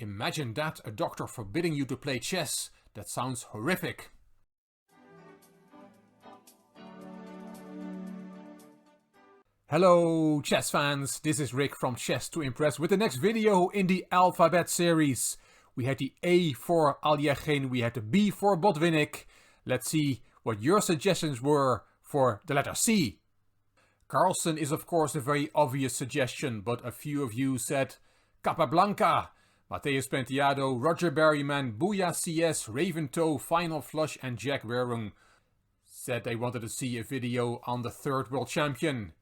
Imagine that, a doctor forbidding you to play chess. That sounds horrific. Hello chess fans, this is Rick from Chess to Impress with the next video in the alphabet series. We had the A for Aljechin, we had the B for Botvinnik. Let's see what your suggestions were for the letter C. Carlsen is of course a very obvious suggestion, but a few of you said Capablanca. Mateus Penteado, Roger Berryman, Booyah CS, Raventoe, Final Flush and Jack Werung said they wanted to see a video on the third world champion.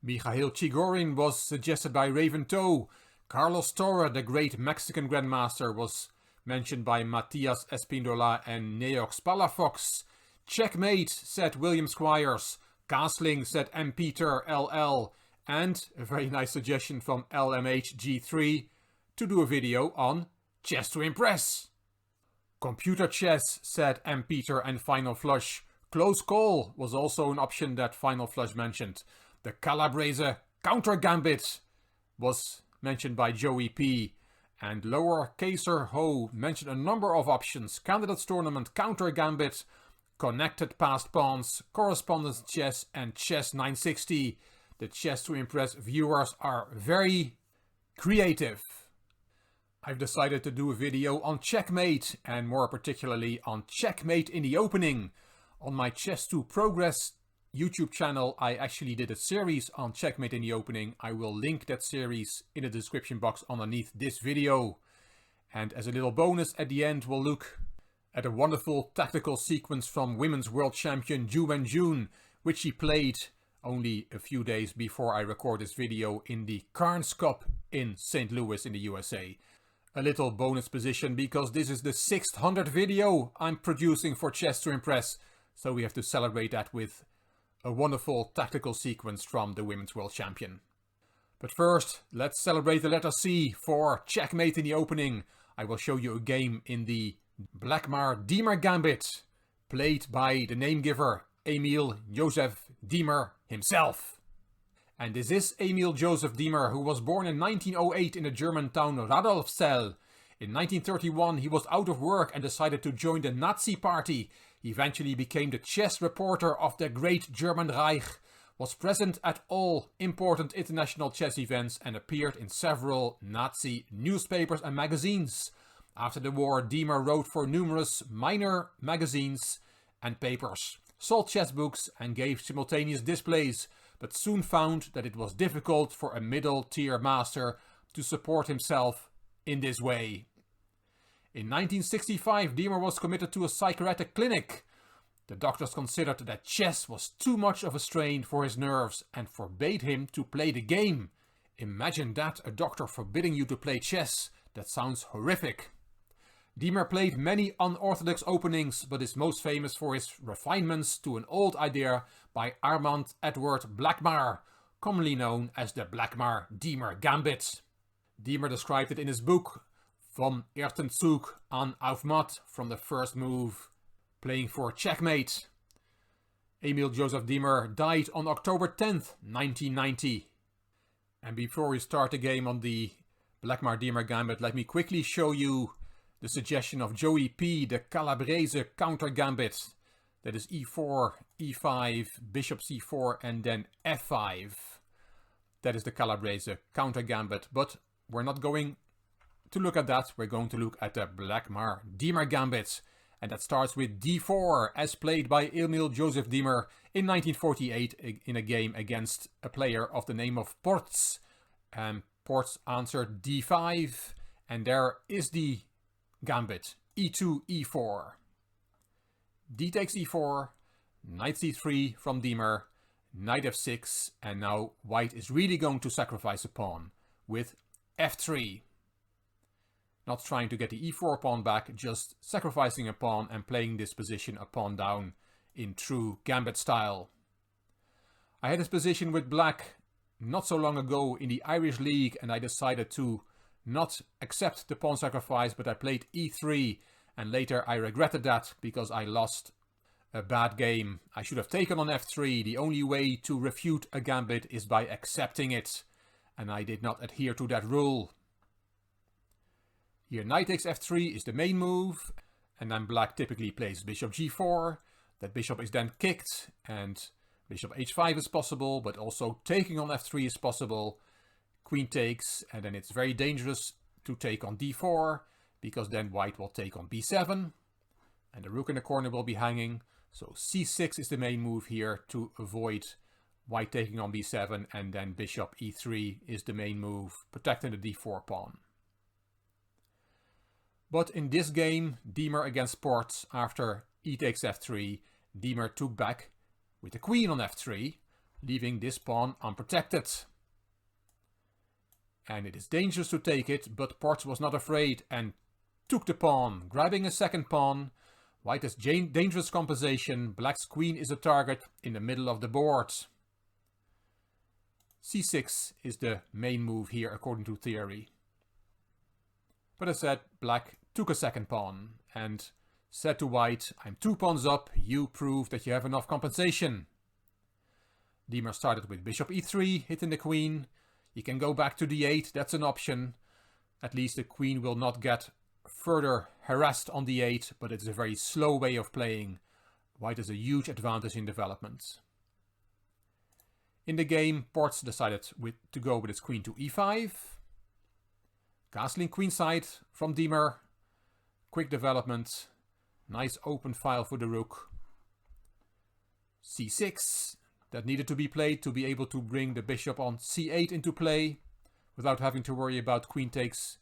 Mikhail Chigorin was suggested by Raventoe. Carlos Torre, the great Mexican grandmaster, was mentioned by Matias Espindola and Neox Palafox. Checkmate, said William Squires. Castling, said M. Peter LL. And a very nice suggestion from LMHG3 to do a video on Chess to Impress. Computer chess, said M. Peter and Final Flush. Close call was also an option that Final Flush mentioned. The Calabrese counter gambit was mentioned by Joey P. And Lower Kaser Ho mentioned a number of options. Candidates Tournament, counter gambit, connected passed pawns, correspondence chess and chess 960. The Chess to Impress viewers are very creative. I've decided to do a video on Checkmate, and more particularly on Checkmate in the Opening. On my Chess to Progress YouTube channel, I actually did a series on Checkmate in the Opening. I will link that series in the description box underneath this video. And as a little bonus at the end, we'll look at a wonderful tactical sequence from Women's World Champion Ju Wenjun, which she played only a few days before I record this video in the Carnes Cup in St. Louis in the USA. A little bonus position because this is the 600th video I'm producing for Chess to Impress, so we have to celebrate that with a wonderful tactical sequence from the Women's World Champion. But first, let's celebrate the letter C for Checkmate in the Opening. I will show you a game in the Blackmar Deemer Gambit, played by the name giver Emil Joseph Deemer himself. And this is Emil Joseph Deemer, who was born in 1908 in the German town Radolfzell. In 1931 he was out of work and decided to join the Nazi Party. He eventually became the chess reporter of the Great German Reich, was present at all important international chess events and appeared in several Nazi newspapers and magazines. After the war, Deemer wrote for numerous minor magazines and papers, sold chess books and gave simultaneous displays, but soon found that it was difficult for a middle-tier master to support himself in this way. In 1965, Deemer was committed to a psychiatric clinic. The doctors considered that chess was too much of a strain for his nerves and forbade him to play the game. Imagine that, a doctor forbidding you to play chess. That sounds horrific. Deemer played many unorthodox openings, but is most famous for his refinements to an old idea by Armand Edward Blackmar, commonly known as the Blackmar-Deemer Gambit. Deemer described it in his book, Vom ersten Zug an Aufmatt, from the first move, playing for Checkmate. Emil Joseph Deemer died on October 10th, 1990. And before we start the game on the Blackmar-Deemer Gambit, let me quickly show you the suggestion of Joey P, the Calabrese counter gambit. That is e4, e5, bishop c4 and then f5. That is the Calabrese counter gambit, but we're not going to look at that. We're going to look at the Blackmar-Deemer Gambit, and that starts with d4 as played by Emil Joseph Deemer in 1948 in a game against a player of the name of Ports. Ports answered d5, and there is the gambit, e2, e4. D takes e4, knight c3 from Deemer, knight f6, and now white is really going to sacrifice a pawn with f3. Not trying to get the e4 pawn back, just sacrificing a pawn and playing this position a pawn down in true gambit style. I had this position with black not so long ago in the Irish League, and I decided to not accept the pawn sacrifice, but I played e3, and later I regretted that because I lost a bad game. I should have taken on f3. The only way to refute a gambit is by accepting it, and I did not adhere to that rule. Here knight takes f3 is the main move, and then black typically plays bishop g4. That bishop is then kicked, and bishop h5 is possible, but also taking on f3 is possible. Queen takes, and then it's very dangerous to take on d4, because then white will take on b7, and the rook in the corner will be hanging. So c6 is the main move here to avoid white taking on b7, and then bishop e3 is the main move, protecting the d4 pawn. But in this game, Deemer against Ports, after e takes f3, Deemer took back with the queen on f3, leaving this pawn unprotected. And it is dangerous to take it, but Ports was not afraid and took the pawn, grabbing a second pawn. White has dangerous compensation. Black's queen is a target in the middle of the board. c6 is the main move here according to theory. But as said, black took a second pawn and said to white, I'm 2 pawns up, you prove that you have enough compensation. Deemer started with bishop e3, hitting the queen. You can go back to d8, that's an option. At least the queen will not get further harassed on d8, but it's a very slow way of playing. White has a huge advantage in development. In the game, Ports decided to go with his queen to e5. Castling queenside from Deemer. Quick development. Nice open file for the rook. c6. That needed to be played to be able to bring the bishop on c8 into play without having to worry about queen takes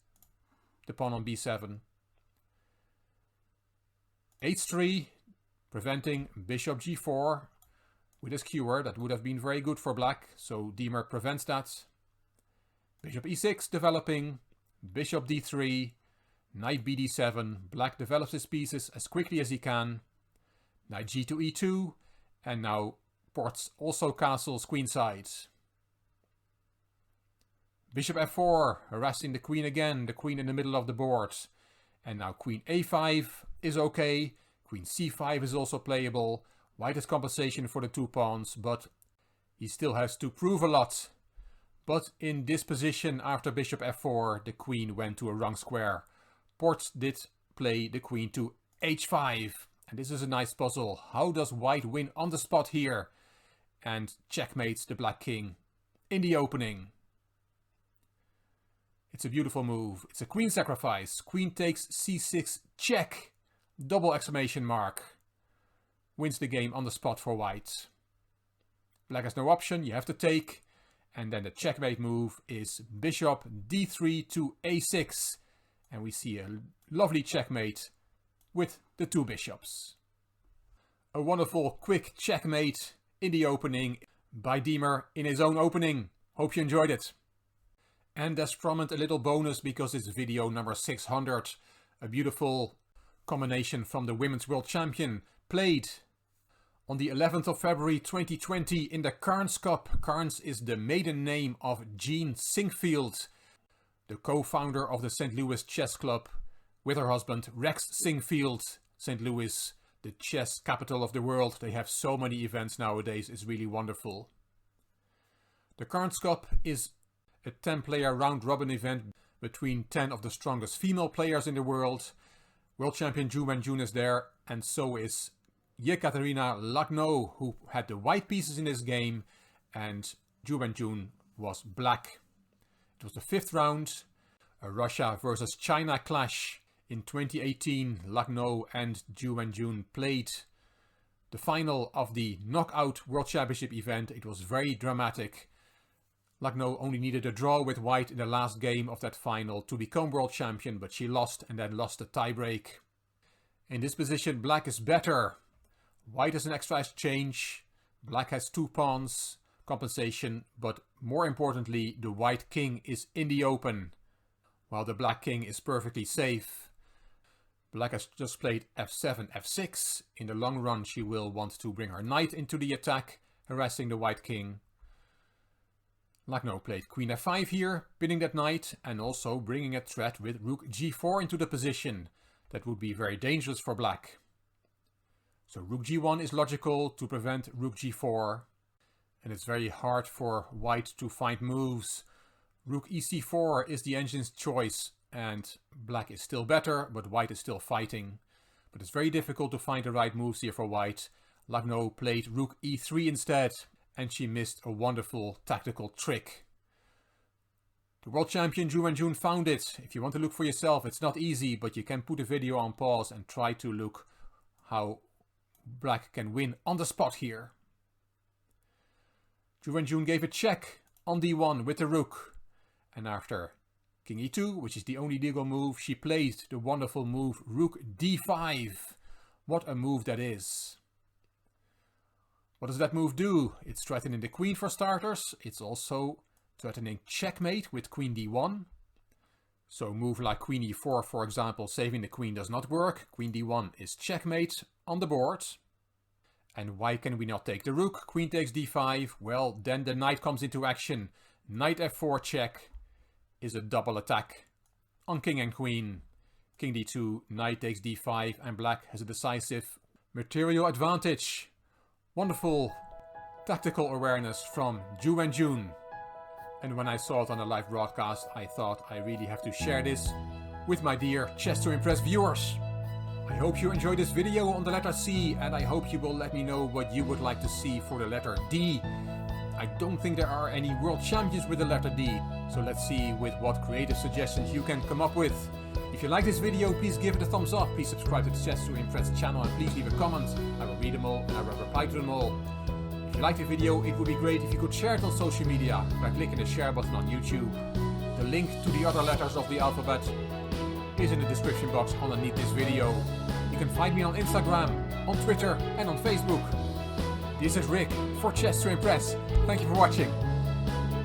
the pawn on b7. h3, preventing bishop g4 with a skewer. That would have been very good for black, so Deemer prevents that. Bishop e6 developing, bishop d3, knight bd7. Black develops his pieces as quickly as he can. Knight g to e2, and now Ports also castles queenside. Bishop f4, harassing the queen again, the queen in the middle of the board. And now queen a5 is okay, queen c5 is also playable. White has compensation for the 2 pawns, but he still has to prove a lot. But in this position, after bishop f4, the queen went to a wrong square. Ports did play the queen to h5. And this is a nice puzzle. How does white win on the spot here? And checkmates the black king in the opening. It's a beautiful move. It's a queen sacrifice. Queen takes c6 check. Double exclamation mark. Wins the game on the spot for white. Black has no option. You have to take. And then the checkmate move is bishop d3 to a6. And we see a lovely checkmate with the 2 bishops. A wonderful quick checkmate in the opening by Deemer in his own opening. Hope you enjoyed it. And as promised, a little bonus because it's video number 600. A beautiful combination from the Women's World Champion played on the 11th of February 2020 in the Carnes Cup. Carnes is the maiden name of Jean Singfield, the co-founder of the St. Louis Chess Club, with her husband Rex Singfield. St. Louis, the chess capital of the world. They have so many events nowadays, it's really wonderful. The Carnes Cup is a 10-player round-robin event between 10 of the strongest female players in the world. World champion Zhu Wenjun is there, and so is Yekaterina Lagno, who had the white pieces in this game, and Zhu Wenjun was black. It was the 5th round, a Russia versus China clash. In 2018, Lagno and Zhu Wenjun played the final of the Knockout World Championship event. It was very dramatic. Lagno only needed a draw with white in the last game of that final to become world champion, but she lost and then lost the tiebreak. In this position, black is better. White has an extra exchange. Black has 2 pawns compensation, but more importantly, the white king is in the open, while the black king is perfectly safe. Black has just played f7, f6. In the long run, she will want to bring her knight into the attack, harassing the white king. Lagno played queen f5 here, pinning that knight, and also bringing a threat with rook g4 into the position. That would be very dangerous for black. So rook g1 is logical to prevent rook g4. And it's very hard for white to find moves. Rook ec4 is the engine's choice and black is still better, but white is still fighting. But it's very difficult to find the right moves here for white. Lagno played rook e3 instead, and she missed a wonderful tactical trick. The world champion Zhu Wenjun found it. If you want to look for yourself, it's not easy, but you can put the video on pause and try to look how black can win on the spot here. Zhu Wenjun gave a check on d1 with the rook, and after king e2, which is the only legal move, she played the wonderful move rook d5. What a move that is. What does that move do? It's threatening the queen for starters. It's also threatening checkmate with queen d1. So a move like queen e4, for example, saving the queen does not work. Queen d1 is checkmate on the board. And why can we not take the rook? Queen takes d5. Well, then the knight comes into action. Knight f4 check is a double attack on king and queen. King d2, knight takes d5, and black has a decisive material advantage. Wonderful tactical awareness from Zhu Wenjun. And when I saw it on a live broadcast, I thought I really have to share this with my dear Chess to Impress viewers. I hope you enjoyed this video on the letter C, and I hope you will let me know what you would like to see for the letter D. I don't think there are any world champions with the letter D, so let's see with what creative suggestions you can come up with. If you like this video, please give it a thumbs up, please subscribe to the Chess to Impress channel, and please leave a comment. I will read them all and I will reply to them all. If you liked the video, it would be great if you could share it on social media by clicking the share button on YouTube. The link to the other letters of the alphabet is in the description box underneath this video. You can find me on Instagram, on Twitter and on Facebook. This is Rick for Chess to Impress. Thank you for watching.